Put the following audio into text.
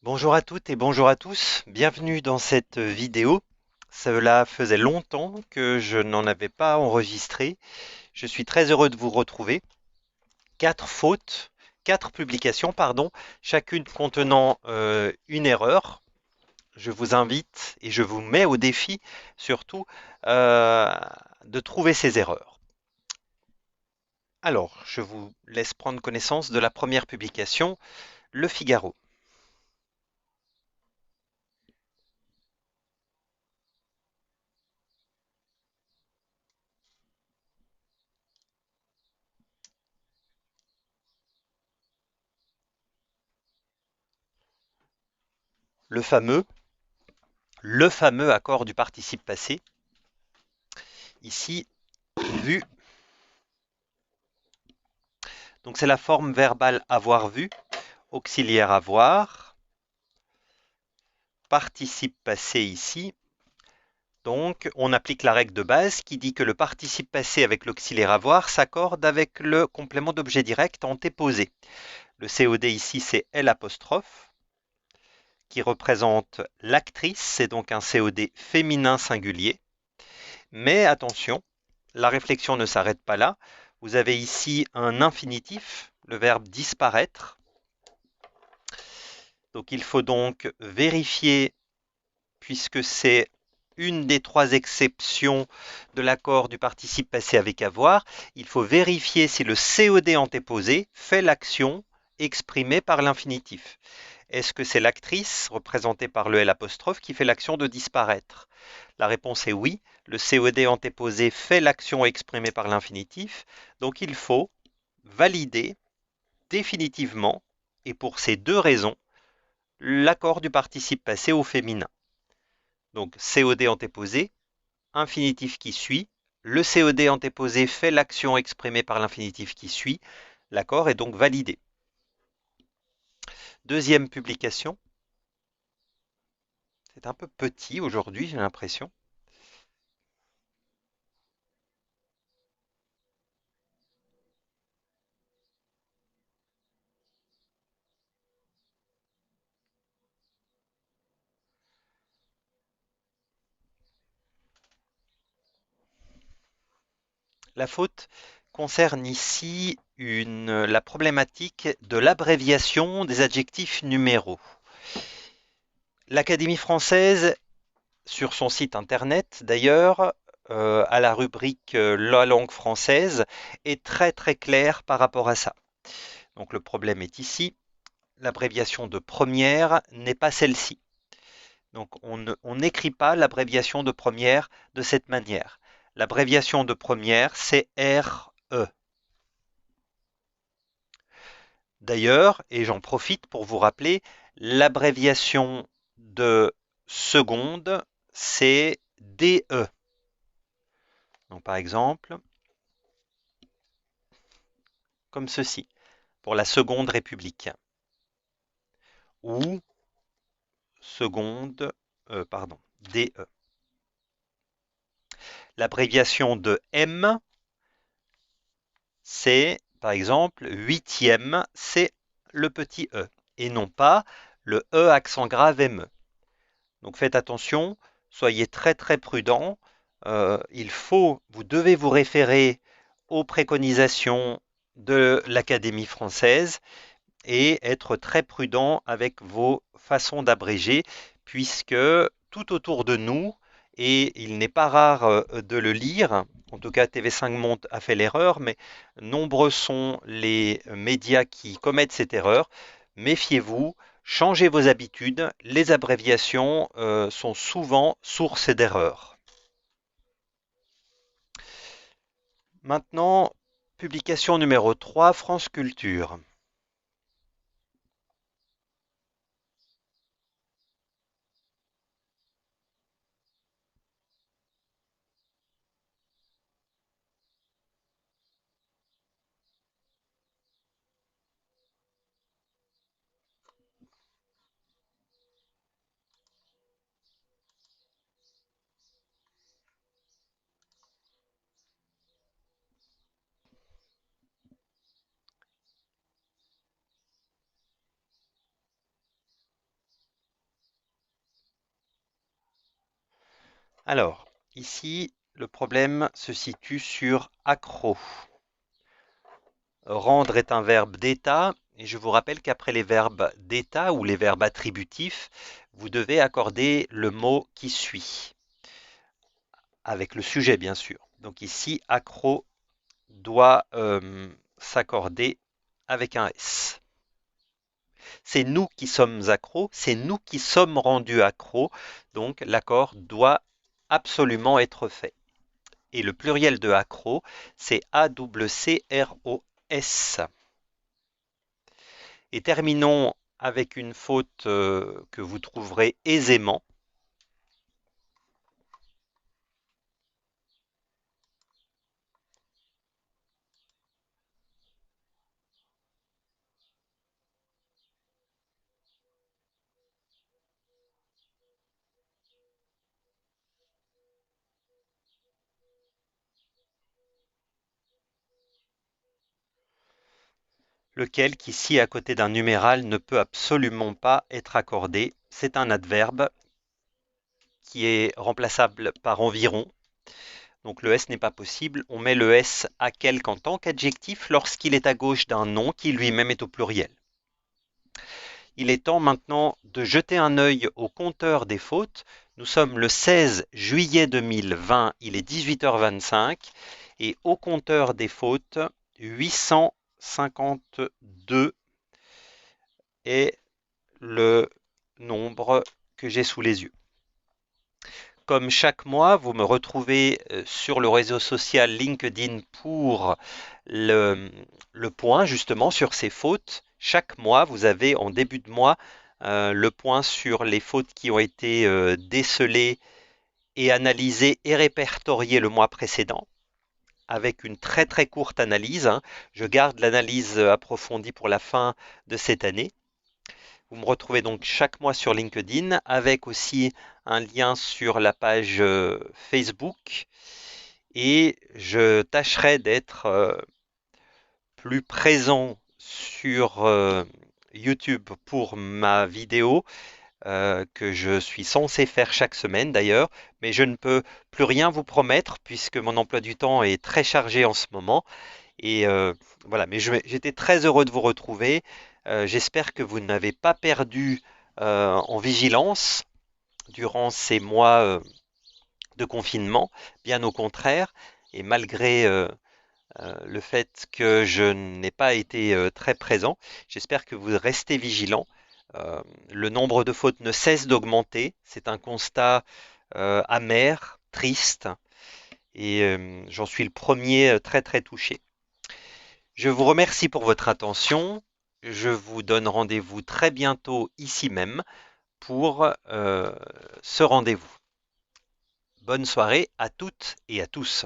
Bonjour à toutes et bonjour à tous, bienvenue dans cette vidéo. Cela faisait longtemps que je n'en avais pas enregistré. Je suis très heureux de vous retrouver. Quatre publications, pardon, chacune contenant une erreur. Je vous invite et je vous mets au défi surtout euh, de trouver ces erreurs. Alors, je vous laisse prendre connaissance de la première publication, Le Figaro. Le fameux, le fameux accord du participe passé, ici vu. Donc c'est la forme verbale avoir vu, auxiliaire avoir, participe passé ici. Donc on applique la règle de base qui dit que le participe passé avec l'auxiliaire avoir s'accorde avec le complément d'objet direct antéposé. Le COD ici c'est L apostrophe qui représente l'actrice, c'est donc un COD féminin singulier. Mais attention, la réflexion ne s'arrête pas là. Vous avez ici un infinitif, le verbe disparaître. Donc il faut donc vérifier, puisque c'est une des trois exceptions de l'accord du participe passé avec avoir, il faut vérifier si le COD antéposé fait l'action exprimée par l'infinitif. Est-ce que c'est l'actrice, représentée par le L apostrophe, qui fait l'action de disparaître? La réponse est oui, le COD antéposé fait l'action exprimée par l'infinitif, donc il faut valider définitivement, et pour ces deux raisons, l'accord du participe passé au féminin. Donc COD antéposé, infinitif qui suit, le COD antéposé fait l'action exprimée par l'infinitif qui suit, l'accord est donc validé. Deuxième publication, c'est un peu petit aujourd'hui, j'ai l'impression. La faute concerne ici la problématique de l'abréviation des adjectifs numéraux. L'Académie française, sur son site internet d'ailleurs, à la rubrique La langue française, est très très claire par rapport à ça. Donc le problème est ici, l'abréviation de première n'est pas celle-ci. Donc on n'écrit pas l'abréviation de première de cette manière. L'abréviation de première, c'est RE. D'ailleurs, et j'en profite pour vous rappeler, l'abréviation de seconde, c'est DE. Donc par exemple, comme ceci, pour la Seconde République. Ou seconde, pardon, DE. L'abréviation de M, c'est par exemple huitième, c'est le petit e, et non pas le E accent grave ME. Donc faites attention, soyez très très prudents. Vous devez vous référer aux préconisations de l'Académie française et être très prudent avec vos façons d'abréger, puisque tout autour de nous, et il n'est pas rare de le lire, en tout cas TV5 Monde a fait l'erreur, mais nombreux sont les médias qui commettent cette erreur. Méfiez-vous, changez vos habitudes, les abréviations sont souvent source d'erreurs. Maintenant, publication numéro 3, France Culture. Alors, ici, le problème se situe sur accro. Rendre est un verbe d'état, et je vous rappelle qu'après les verbes d'état ou les verbes attributifs, vous devez accorder le mot qui suit, avec le sujet bien sûr. Donc ici, accro doit s'accorder avec un S. C'est nous qui sommes accros, c'est nous qui sommes rendus accros, donc l'accord doit absolument être fait. Et le pluriel de accro, c'est A-C-C-R-O-S. Et terminons avec une faute que vous trouverez aisément. Lequel qui, si à côté d'un numéral, ne peut absolument pas être accordé. C'est un adverbe qui est remplaçable par environ. Donc le S n'est pas possible. On met le S à quelque en tant qu'adjectif lorsqu'il est à gauche d'un nom qui lui-même est au pluriel. Il est temps maintenant de jeter un œil au compteur des fautes. Nous sommes le 16 juillet 2020, il est 18h25 et au compteur des fautes, 852 est le nombre que j'ai sous les yeux. Comme chaque mois, vous me retrouvez sur le réseau social LinkedIn pour le point justement sur ces fautes. Chaque mois, vous avez en début de mois le point sur les fautes qui ont été décelées et analysées et répertoriées le mois précédent, avec une très très courte analyse, hein. Je garde l'analyse approfondie pour la fin de cette année. Vous me retrouvez donc chaque mois sur LinkedIn avec aussi un lien sur la page Facebook et je tâcherai d'être plus présent sur YouTube pour ma vidéo que je suis censé faire chaque semaine d'ailleurs, mais je ne peux plus rien vous promettre puisque mon emploi du temps est très chargé en ce moment. Et voilà, mais j'étais très heureux de vous retrouver. J'espère que vous n'avez pas perdu en vigilance durant ces mois de confinement, bien au contraire. Et malgré le fait que je n'ai pas été très présent, j'espère que vous restez vigilants. Le nombre de fautes ne cesse d'augmenter. C'est un constat amer, triste, et j'en suis le premier très très touché. Je vous remercie pour votre attention. Je vous donne rendez-vous très bientôt ici même pour ce rendez-vous. Bonne soirée à toutes et à tous.